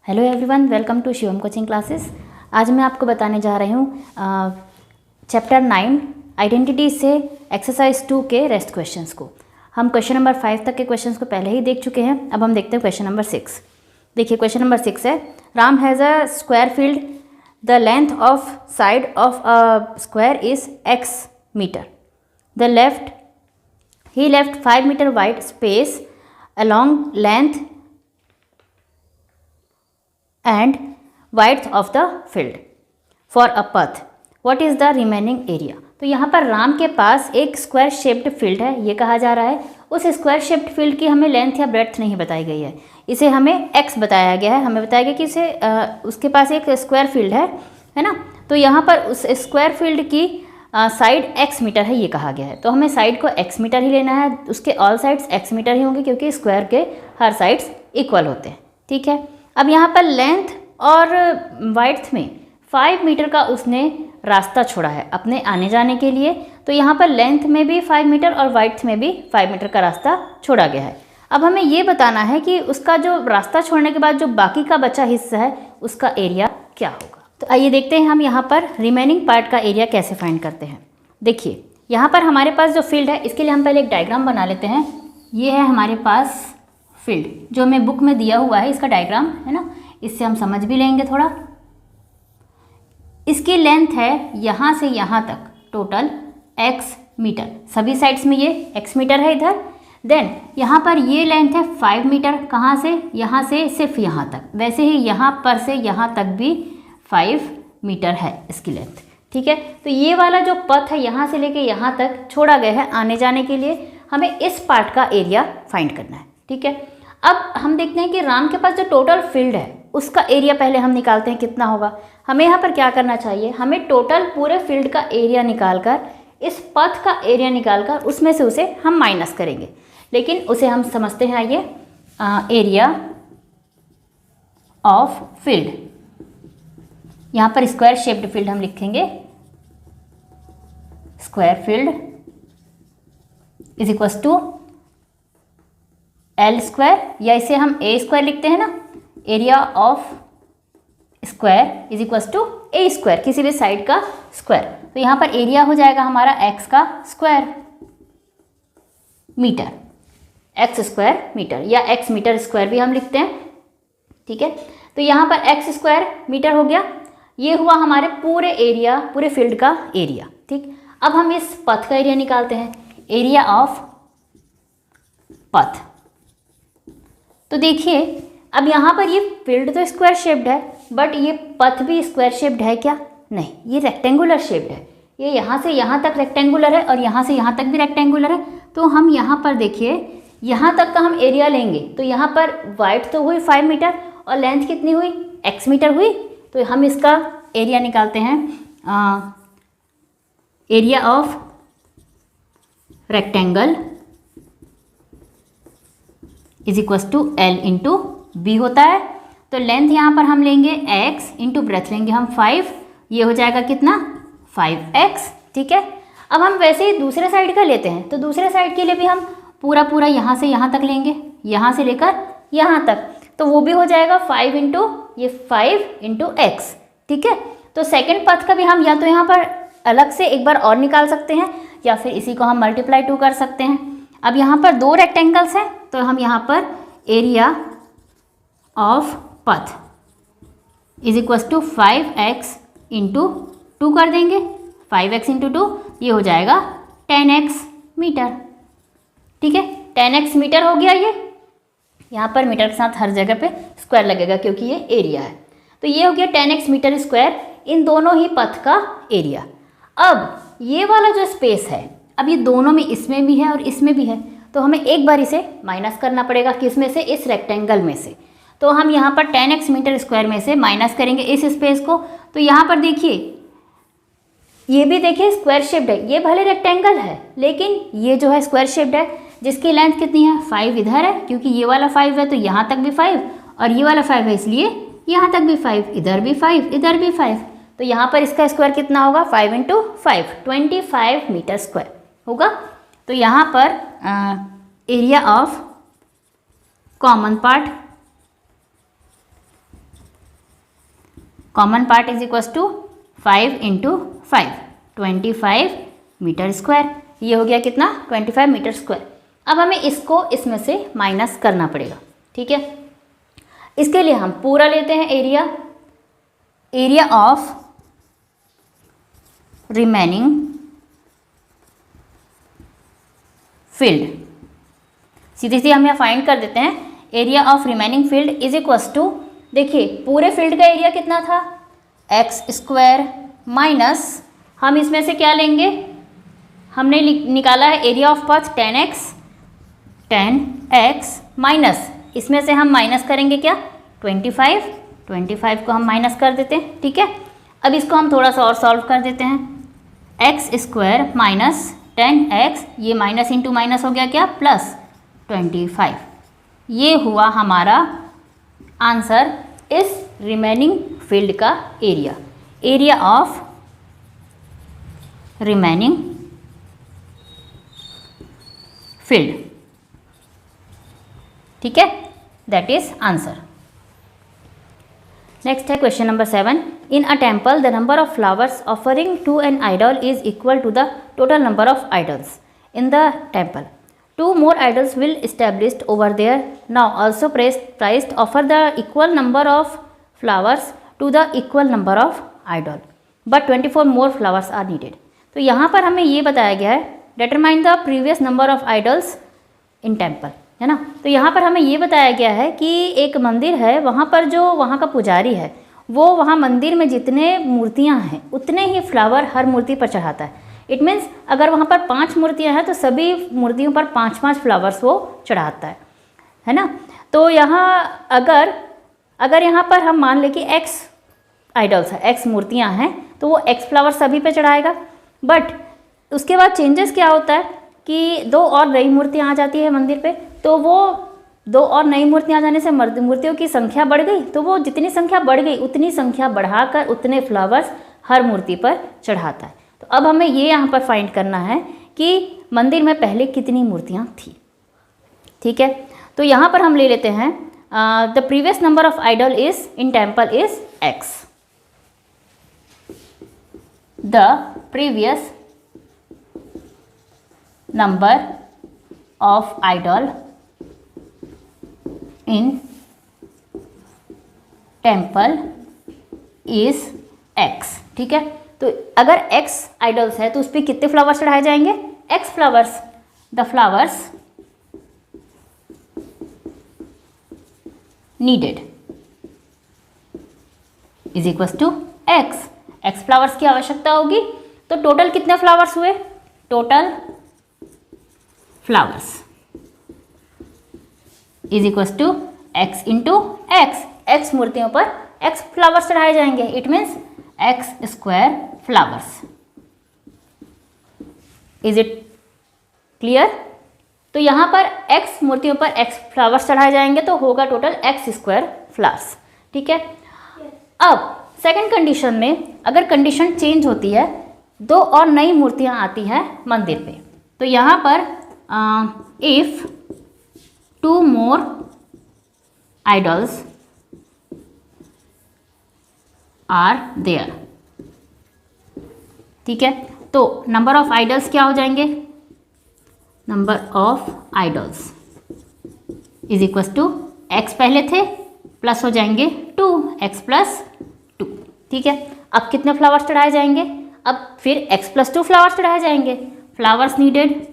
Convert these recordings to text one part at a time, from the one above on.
Hello everyone, welcome to Shivam coaching classes. आज मैं आपको बताने जा रही हूँ चैप्टर 9 आइडेंटिटी से एक्सरसाइज 2 के रेस्ट क्वेश्चंस को। हम क्वेश्चन नंबर 5 तक के क्वेश्चंस को पहले ही देख चुके हैं। अब हम देखते हैं क्वेश्चन नंबर 6। देखिए क्वेश्चन नंबर 6 है, Ram has a square field, the length of side of a square is x metre, the he left 5 meter wide space along length and width of the field for a path. What is the remaining area? तो यहाँ पर राम के पास एक square shaped field है, ये कहा जा रहा है। उस स्क्वायर शेप्ड फील्ड की हमें लेंथ या ब्रेड्थ नहीं बताई गई है, इसे हमें x बताया गया है। हमें बताया गया कि इसे उसके पास एक स्क्वायर फील्ड है ना। तो यहाँ पर उस स्क्वायर फील्ड की साइड x मीटर है, ये कहा गया है। तो हमें साइड को x मीटर ही लेना है, उसके ऑल साइड्स x मीटर ही होंगे क्योंकि स्क्वायर के हर साइड्स इक्वल होते हैं। ठीक है, अब यहाँ पर लेंथ और वाइड्थ में 5 मीटर का उसने रास्ता छोड़ा है अपने आने जाने के लिए। तो यहाँ पर लेंथ में भी 5 मीटर और वाइड्थ में भी 5 मीटर का रास्ता छोड़ा गया है। अब हमें ये बताना है कि उसका जो रास्ता छोड़ने के बाद जो बाकी का बचा हिस्सा है उसका एरिया क्या होगा। तो आइए देखते हैं हम यहाँ पर रिमेनिंग पार्ट का एरिया कैसे फाइंड करते हैं। देखिए यहाँ पर हमारे पास जो फील्ड है, इसके लिए हम पहले एक डायग्राम बना लेते हैं। ये है हमारे पास फील्ड जो हमें बुक में दिया हुआ है, इसका डायग्राम है ना, इससे हम समझ भी लेंगे थोड़ा। इसकी लेंथ है यहाँ से यहाँ तक टोटल x मीटर, सभी साइड्स में ये x मीटर है इधर। देन यहाँ पर ये लेंथ है 5 मीटर, कहाँ से, यहाँ से सिर्फ यहाँ तक। वैसे ही यहाँ पर से यहाँ तक भी 5 मीटर है इसकी लेंथ। ठीक है, तो ये वाला जो पथ है यहाँ से लेके यहाँ तक छोड़ा गया है आने जाने के लिए, हमें इस पार्ट का एरिया फाइंड करना है। ठीक है, अब हम देखते हैं कि राम के पास जो टोटल फील्ड है उसका एरिया पहले हम निकालते हैं कितना होगा। हमें यहाँ पर क्या करना चाहिए, हमें टोटल पूरे फील्ड का एरिया निकालकर, इस पथ का एरिया निकालकर उसमें से उसे हम माइनस करेंगे। लेकिन उसे हम समझते हैं, आइए, एरिया ऑफ फील्ड। यहाँ पर स्क्वायर शेप्ड फील्ड हम लिखेंगे, square field is equal to L square, या इसे हम A स्क्वायर लिखते हैं ना। Area of square is equal to A square, किसी भी साइड का स्क्वायर। तो यहाँ पर एरिया हो जाएगा हमारा x का square metre, x square metre, या x मीटर स्क्वायर भी हम लिखते हैं। ठीक है, तो यहाँ पर x स्क्वायर मीटर हो गया, ये हुआ हमारे पूरे एरिया, पूरे फील्ड का एरिया। ठीक, अब हम इस पथ का एरिया निकालते हैं, एरिया ऑफ पथ। तो देखिए अब यहाँ पर ये फील्ड तो स्क्वायर शेप्ड है, बट ये पथ भी स्क्वायर शेप्ड है क्या? नहीं, ये रेक्टेंगुलर शेप्ड है। ये यहाँ से यहाँ तक रेक्टेंगुलर है और यहाँ से यहाँ तक भी रेक्टेंगुलर है। तो हम यहाँ पर देखिए, यहाँ तक का हम एरिया लेंगे तो यहाँ पर वाइड तो हुई 5 मीटर और लेंथ कितनी हुई, x मीटर हुई। तो हम इसका एरिया निकालते हैं, area of rectangle is equal to L into B होता है। तो लेंथ यहाँ पर हम लेंगे x इंटू ब्रेथ लेंगे हम 5, ये हो जाएगा कितना, 5x। ठीक है, अब हम वैसे ही दूसरे साइड का लेते हैं, तो दूसरे साइड के लिए भी हम पूरा यहाँ से यहाँ तक लेंगे, यहाँ से लेकर यहाँ तक, तो वो भी हो जाएगा 5 इंटू ये 5 इंटू x। ठीक है, तो सेकेंड पथ का भी हम या तो यहाँ पर अलग से एक बार और निकाल सकते हैं या फिर इसी को हम मल्टीप्लाई 2 कर सकते हैं। अब यहाँ पर 2 रेक्टेंगल्स हैं, तो हम यहाँ पर area of path is equal to 5x into 2 कर देंगे, 5x इंटू 2, ये हो जाएगा 10x मीटर। ठीक है, 10x मीटर हो गया। ये यहाँ पर मीटर के साथ हर जगह पे स्क्वायर लगेगा क्योंकि ये एरिया है। तो ये हो गया 10x मीटर स्क्वायर, इन दोनों ही पथ का एरिया। अब ये वाला जो स्पेस है, अब ये दोनों में, इसमें भी है और इसमें भी है, तो हमें एक बार इसे माइनस करना पड़ेगा, किसमें से, इस रेक्टेंगल में से। तो हम यहाँ पर 10x मीटर स्क्वायर में से माइनस करेंगे इस स्पेस को। तो यहाँ पर देखिए, ये भी देखिए स्क्वायर शेप्ड है, ये भले रेक्टेंगल है लेकिन ये जो है स्क्वायर शेप्ड है, जिसकी लेंथ कितनी है, 5 इधर है क्योंकि ये वाला 5 है तो यहाँ तक भी 5, और ये वाला 5 है इसलिए यहाँ तक भी 5, इधर भी 5, इधर भी 5। तो यहाँ पर इसका स्क्वायर कितना होगा, 5 इंटू 5, 25 मीटर स्क्वायर होगा। तो यहाँ पर area of common part common part is equal to 5 into 5, 25 metre square. ये हो गया कितना? 25 मीटर स्क्वायर। अब हमें इसको इसमें से माइनस करना पड़ेगा, ठीक है। इसके लिए हम पूरा लेते हैं एरिया ऑफ रिमेनिंग फील्ड। सीधे सीधे हम यहाँ फाइंड कर देते हैं। Area of remaining field is equals to, देखिए पूरे फील्ड का एरिया कितना था? एक्स स्क्वायर माइनस, हम इसमें से क्या लेंगे? हमने निकाला है area of path 10x minus, इसमें से हम माइनस करेंगे क्या? 25 को हम माइनस कर देते हैं, ठीक है। अब इसको हम थोड़ा सा और सॉल्व कर देते हैं। एक्स स्क्वायर माइनस 10x, ये माइनस इंटू माइनस हो गया क्या? प्लस 25। ये हुआ हमारा आंसर इस रिमेनिंग फील्ड का एरिया ऑफ रिमेनिंग फील्ड, ठीक है। That is answer. नेक्स्ट है question number 7। In a temple the number of flowers offering to an idol is equal to the total number of idols in the temple. 2 more idols will established over there. Now also priced offer the equal number of flowers to the equal number of idol, but 24 more flowers are needed. तो यहाँ पर हमें ये बताया गया है determine the previous number of idols in temple, है ना। तो यहाँ पर हमें ये बताया गया है कि एक मंदिर है, वहाँ पर जो वहाँ का पुजारी है वो वहाँ मंदिर में जितने मूर्तियाँ हैं उतने ही फ्लावर हर मूर्ति पर चढ़ाता है। इट मीन्स अगर वहाँ पर 5 मूर्तियाँ हैं तो सभी मूर्तियों पर 5-5 फ्लावर्स वो चढ़ाता है ना। तो यहाँ अगर यहाँ पर हम मान लें कि x आइडल्स है, x मूर्तियाँ हैं, तो वो x फ्लावर सभी पे चढ़ाएगा। बट उसके बाद चेंजेस क्या होता है कि 2 और नई मूर्तियाँ आ जाती है मंदिर पे, तो वो 2 और नई मूर्तियाँ आ जाने से मूर्तियों की संख्या बढ़ गई, तो वो जितनी संख्या बढ़ गई उतनी संख्या बढ़ाकर उतने फ्लावर्स हर मूर्ति पर चढ़ाता है। तो अब हमें ये यहाँ पर फाइंड करना है कि मंदिर में पहले कितनी मूर्तियाँ थी, ठीक है। तो यहाँ पर हम ले लेते हैं the previous number of idol is in temple is x. The previous number of idol in temple is x, ठीक है। तो अगर x आइडल्स है तो उस पर कितने फ्लावर्स चढ़ाए जाएंगे? x flowers. The flowers needed is equals to x. x flowers की आवश्यकता होगी, तो टोटल कितने फ्लावर्स हुए? Total flowers is equals to x into x. x मूर्तियों पर x फ्लावर्स चढ़ाए जाएंगे. It means x square flowers. Is it clear? तो यहाँ पर x मूर्तियों पर x फ्लावर्स चढ़ाए जाएंगे तो होगा टोटल x स्क्वायर फ्लावर्स, ठीक है। अब सेकंड कंडीशन में अगर कंडीशन चेंज होती है, 2 और नई मूर्तियाँ आती हैं मंदिर पे, तो यहाँ पर if 2 more idols are there, ठीक है। तो नंबर ऑफ आइडल्स क्या हो जाएंगे? Number of idols is equal to x पहले थे प्लस हो जाएंगे 2x प्लस 2, ठीक है। अब कितने फ्लावर्स चढ़ाए जाएंगे? अब फिर x प्लस 2 फ्लावर्स चढ़ाए जाएंगे. Flowers needed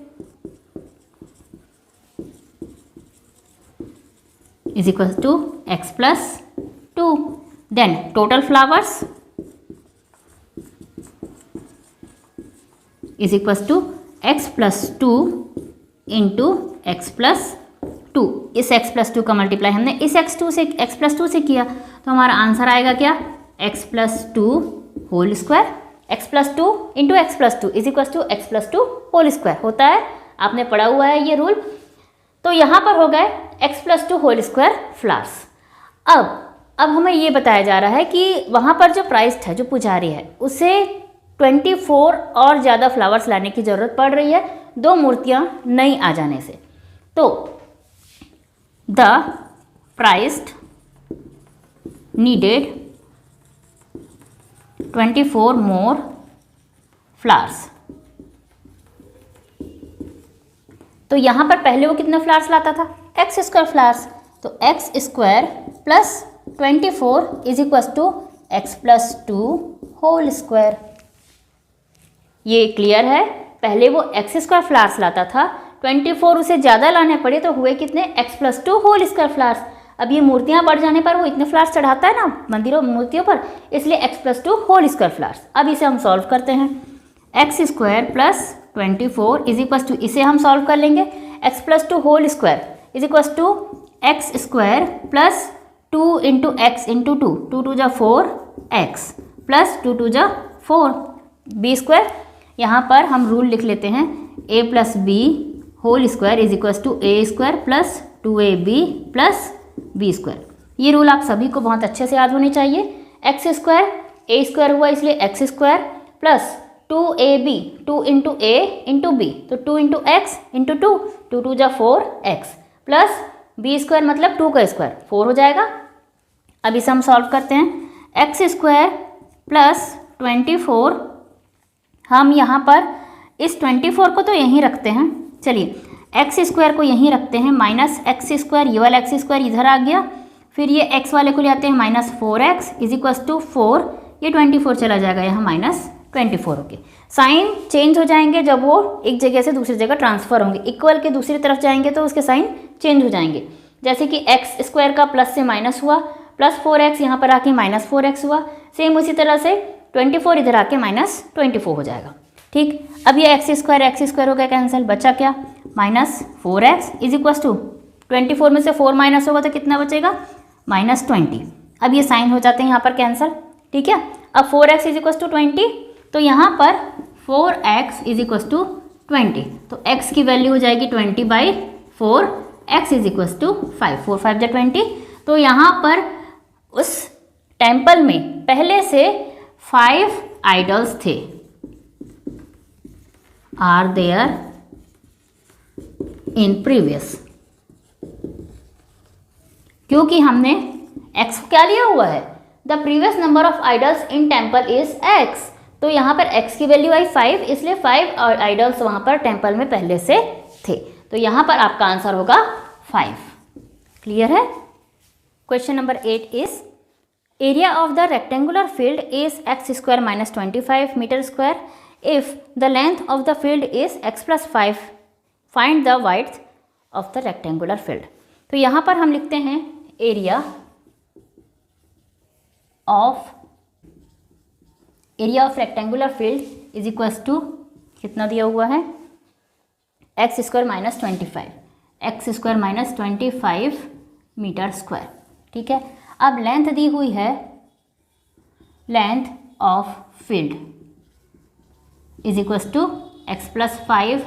is equal to x plus 2. Then total flowers is equals to x plus 2 into x plus 2. इस x plus 2 का मल्टीप्लाई हमने इस x plus 2 से किया, तो हमारा आंसर आएगा क्या? x plus 2 whole square. x plus 2 into x plus 2 is equal to x plus 2 whole square होता है, आपने पढ़ा हुआ है ये रूल. तो यहाँ पर हो गए x plus 2 whole square flowers. अब हमें ये बताया जा रहा है कि वहाँ पर जो प्राइस है, जो पुजारी है, उसे 24 और ज़्यादा फ्लावर्स लाने की ज़रूरत पड़ रही है 2 मूर्तियाँ नई आ जाने से. तो the price needed 24 more flowers। तो यहाँ पर पहले वो कितने फ्लावर्स लाता था, एक्स स्क्वायर फ्लावर्स, तो x square plus 24 is equal to x plus 2 whole square. ये क्लियर है, पहले वो एक्स स्क्वायर फ्लावर्स लाता था, 24 उसे ज़्यादा लाने पड़े तो हुए कितने, x plus 2 whole square flowers. अब ये मूर्तियाँ बढ़ जाने पर वो इतने फ्लावर्स चढ़ाता है ना मंदिरों मूर्तियों पर, इसलिए x plus 2 whole square flowers. अब इसे हम सॉल्व करते हैं, x square plus 24 is equal to, इसे हम सॉल्व कर लेंगे, x plus 2 whole square is equal to x square plus 2 into x into 2, 2 2 जा 4 एक्स प्लस 2 2 जा 4 बी स्क्वायर। यहाँ पर हम रूल लिख लेते हैं, A plus B whole square is equal to A square plus 2ab plus B square. ये rule आप सभी को बहुत अच्छे से याद होने चाहिए। एक्स स्क्वायर ए स्क्वायर हुआ इसलिए X square plus 2ab 2 into A into B, तो 2 इंटू एक्स इंटू 2, 2 2 जा 4 एक्स प्लस बी स्क्वायर मतलब 2 का स्क्वायर 4 हो जाएगा। अब इसे हम सॉल्व करते हैं, एक्स स्क्वायर प्लस 24, हम यहाँ पर इस 24 को तो यहीं रखते हैं, चलिए एक्स स्क्वायर को यहीं रखते हैं, माइनस एक्स स्क्वायर, ये वाला एक्स स्क्वायर इधर आ गया, फिर ये एक्स वाले को ले आते हैं minus 4x is equal to 4, ये 24 चला जाएगा यहाँ माइनस 24 होके। साइन चेंज हो जाएंगे जब वो एक जगह से दूसरी जगह ट्रांसफर होंगे, इक्वल के दूसरी तरफ जाएंगे तो उसके साइन चेंज हो जाएंगे। जैसे कि एक्स स्क्वायर का प्लस से माइनस हुआ, प्लस 4x यहाँ पर आके माइनस 4x हुआ, सेम उसी तरह से 24 इधर आके माइनस 24 हो जाएगा। ठीक, अब ये एक्स स्क्वायर हो गया कैंसिल, बचा क्या, minus 4x is equal to 24 में से 4 माइनस होगा तो कितना बचेगा, माइनस 20। अब ये साइन हो जाते हैं यहाँ पर कैंसिल, ठीक है। अब 4x इज इक्वल टू 20, तो यहाँ पर 4x इज इक्वल टू 20, तो x की वैल्यू हो जाएगी 20/4, x इज इक्वल टू 5, 4 5 जा 20। तो यहाँ पर उस टेम्पल में पहले से 5 आइडल्स थे, आर देयर इन प्रीवियस, क्योंकि हमने x क्या लिया हुआ है, the previous number of idols in temple is x, तो यहाँ पर x की वैल्यू आई 5, इसलिए 5 आइडल्स वहाँ पर टेम्पल में पहले से थे, तो यहाँ पर आपका आंसर होगा 5। क्लियर है। Question number 8 is area of the rectangular field is x square minus 25 metre square, if the length of the field is x plus 5, find the width of the rectangular field. तो यहाँ पर हम लिखते हैं area of rectangular field is equals to, कितना दिया हुआ है, x square minus 25, x square minus 25 metre square, ठीक है। अब लेंथ दी हुई है, length of field is equals to x plus 5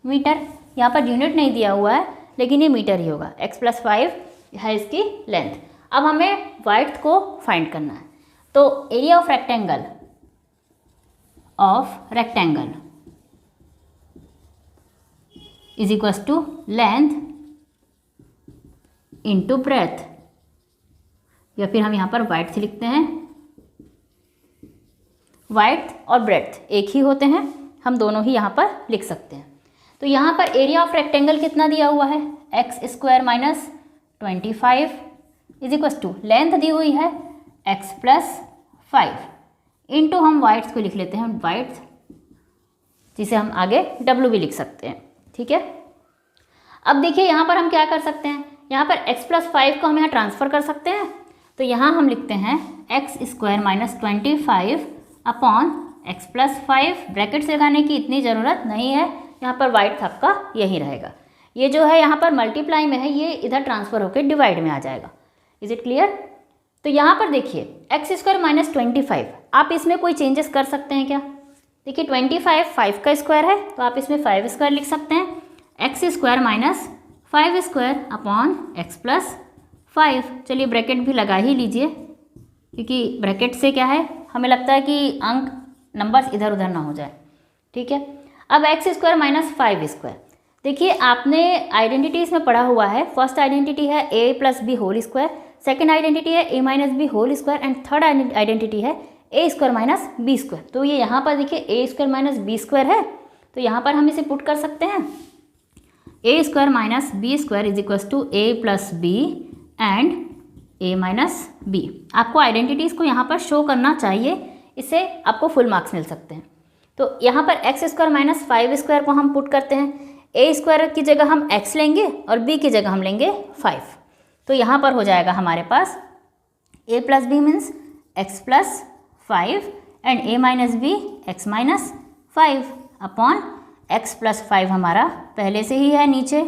metre, यहाँ पर यूनिट नहीं दिया हुआ है लेकिन ये मीटर ही होगा, x प्लस 5 है इसकी लेंथ। अब हमें वाइड्थ को फाइंड करना है, तो area of rectangle is equals to length into breadth, या फिर हम यहाँ पर वाइड्थ लिखते हैं, वाइड्थ और ब्रेथ एक ही होते हैं, हम दोनों ही यहाँ पर लिख सकते हैं। तो यहाँ पर एरिया ऑफ रेक्टेंगल कितना दिया हुआ है, x square minus 25 is equal to length दी हुई है एक्स प्लस 5 इंटू हम वाइड्थ को लिख लेते हैं वाइड्थ, जिसे हम आगे डब्ल्यू भी लिख सकते हैं, ठीक है। अब देखिए यहाँ पर हम क्या कर सकते हैं, यहाँ पर x प्लस 5 को हम यहाँ ट्रांसफ़र कर सकते हैं, तो यहाँ हम लिखते हैं x square minus 25 upon x plus 5, bracket से लगाने की इतनी ज़रूरत नहीं है, यहाँ पर वाइड्थ आपका यही रहेगा, ये जो है यहाँ पर मल्टीप्लाई में है, ये इधर ट्रांसफ़र होकर डिवाइड में आ जाएगा। Is it clear. तो यहाँ पर देखिए एक्स स्क्वायर माइनस 25, आप इसमें कोई चेंजेस कर सकते हैं क्या, देखिए 25 5 का स्क्वायर है तो आप इसमें 5 स्क्वायर लिख सकते हैं, x square minus 5 square upon x plus 5, चलिए ब्रैकेट भी लगा ही लीजिए, क्योंकि ब्रैकेट से क्या है, हमें लगता है कि अंक नंबर्स इधर उधर ना हो जाए, ठीक है। अब एक्स स्क्वायर माइनस 5 स्क्वायर, देखिए आपने आइडेंटिटीज़ में पढ़ा हुआ है, फर्स्ट आइडेंटिटी है a plus B whole square, second identity है a minus B whole square and third identity है A square minus B square. तो ये यहाँ पर देखिए A square minus B square है, तो यहाँ पर हम इसे पुट कर सकते हैं a square minus B square is equals to a plus b and a minus b. आपको आइडेंटिटीज़ को यहाँ पर शो करना चाहिए, इससे आपको फुल मार्क्स मिल सकते हैं। तो यहाँ पर एक्स स्क्वायर माइनस 5 स्क्वायर को हम पुट करते हैं, ए स्क्वायर की जगह हम एक्स लेंगे और बी की जगह हम लेंगे 5। तो यहाँ पर हो जाएगा हमारे पास a plus b means x plus 5 and a minus b x minus 5 upon x plus 5 हमारा पहले से ही है नीचे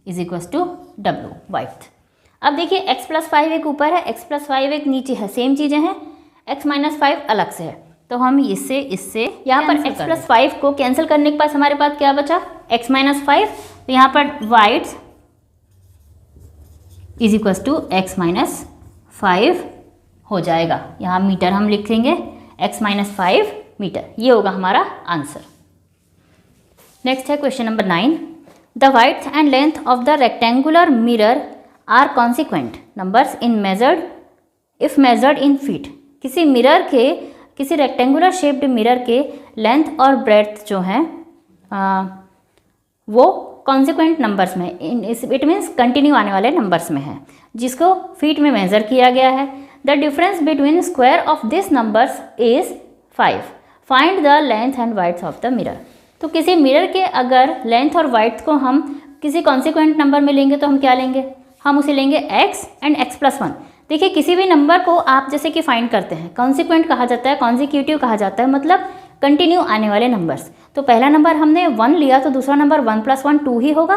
इज इक्वल्स टू डब्ल्यू वाइथ। अब देखिए एक्स प्लस 5 एक ऊपर है, एक्स प्लस 5 एक नीचे है, सेम चीज़ें हैं, एक्स माइनस 5 अलग से है। तो हम इससे यहाँ पर x प्लस 5 को कैंसिल करने के पास हमारे पास क्या बचा x माइनस 5। तो यहाँ पर width is equals to x minus 5 हो जाएगा। यहाँ मीटर हम लिखेंगे x माइनस 5 मीटर, ये होगा हमारा आंसर। नेक्स्ट है question number 9। The width and length of the rectangular mirror are consequent numbers in measured if measured in feet. किसी रेक्टेंगुलर शेप्ड मिरर के लेंथ और ब्रेड्थ जो हैं वो कॉन्सिक्वेंट नंबर्स में, इट मीन्स कंटिन्यू आने वाले नंबर्स में है, जिसको फीट में मेज़र किया गया है। The difference between square of this numbers is 5। Find the length and width of the mirror. तो किसी मिरर के अगर लेंथ और वाइड्थ को हम किसी कॉन्सिक्वेंट नंबर में लेंगे तो हम क्या लेंगे, हम उसे लेंगे x एंड x प्लस 1। देखिए किसी भी नंबर को आप जैसे कि फाइंड करते हैं, कॉन्सिक्वेंट कहा जाता है, कॉन्जिक्यूटिव कहा जाता है, मतलब कंटिन्यू आने वाले नंबर्स। तो पहला नंबर हमने 1 लिया तो दूसरा नंबर 1 प्लस 1 2 ही होगा।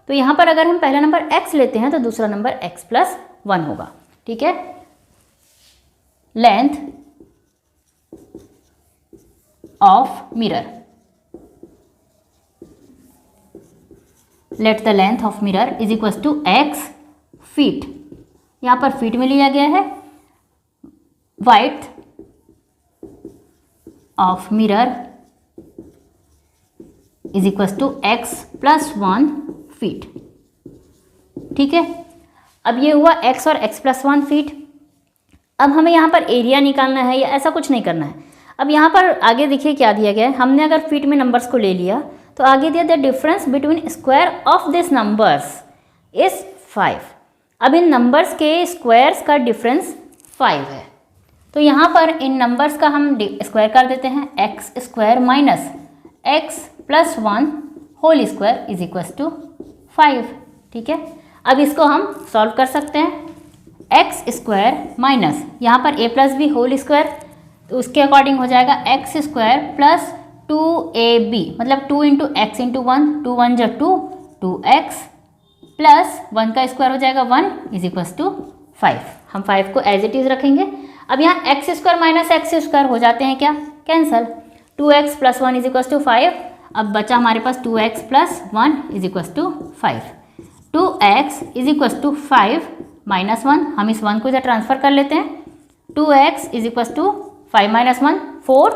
तो यहाँ पर अगर हम पहला नंबर x लेते हैं तो दूसरा नंबर x प्लस 1 होगा। ठीक है, length of mirror, let the length of mirror is equals to x feet, यहाँ पर फीट में लिया गया है। Width of mirror is equals to x plus 1 feet. ठीक है, अब ये हुआ x और x प्लस 1 फीट। अब हमें यहाँ पर एरिया निकालना है या ऐसा कुछ नहीं करना है। अब यहाँ पर आगे देखिए क्या दिया गया है, हमने अगर फीट में नंबर्स को ले लिया तो आगे दिया the difference between square of this numbers is 5। अब इन नंबर्स के स्क्वायर्स का डिफरेंस 5 है, तो यहाँ पर इन नंबर्स का हम स्क्वायर कर देते हैं, x square minus x plus 1 whole square is equals to 5। ठीक है, अब इसको हम सॉल्व कर सकते हैं। एक्स स्क्वायर माइनस यहाँ पर ए प्लस बी होल स्क्वायर, तो उसके अकॉर्डिंग हो जाएगा एक्स स्क्वायर प्लस 2ab, मतलब 2 इंटू एक्स इंटू 1, 2 1 जा 2, 2x प्लस 1 का स्क्वायर हो जाएगा 1 इज इक्वल्स टू 5। हम 5 को एज इट इज़ रखेंगे। अब यहाँ x square minus x square हो जाते हैं क्या, cancel. 2x plus 1 is equals to 5। अब बचा हमारे पास 2x plus 1 is equals to 5। 2x is equals to 5 minus 1, हम इस 1 को इधर ट्रांसफर कर लेते हैं। 2x is equals to 5 minus 1 4,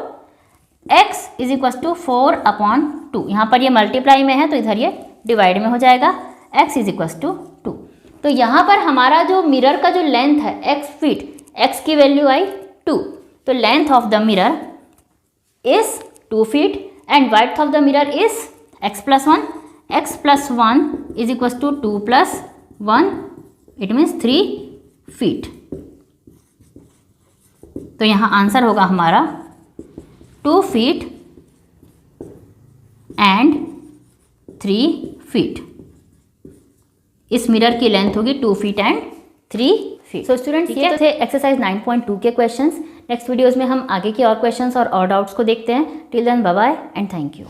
x is equals to 4 upon 2। यहाँ पर ये मल्टीप्लाई में है तो इधर ये डिवाइड में हो जाएगा, x इज इक्वल्स टू 2। तो यहाँ पर हमारा जो मिरर का जो लेंथ है x फीट, x की वैल्यू आई 2, तो length of the mirror is 2 feet and width of the mirror is x plus 1। x plus 1 is equals to 2 plus 1, it means 3 feet. तो यहाँ आंसर होगा हमारा 2 फीट एंड 3 फीट। इस mirror की length होगी 2 feet and 3 feet. So students, ये तो थे एक्सरसाइज 9.2 के क्वेश्चंस। नेक्स्ट वीडियोस में हम आगे की और क्वेश्चंस और डाउट्स को देखते हैं। Till then bye bye and thank you.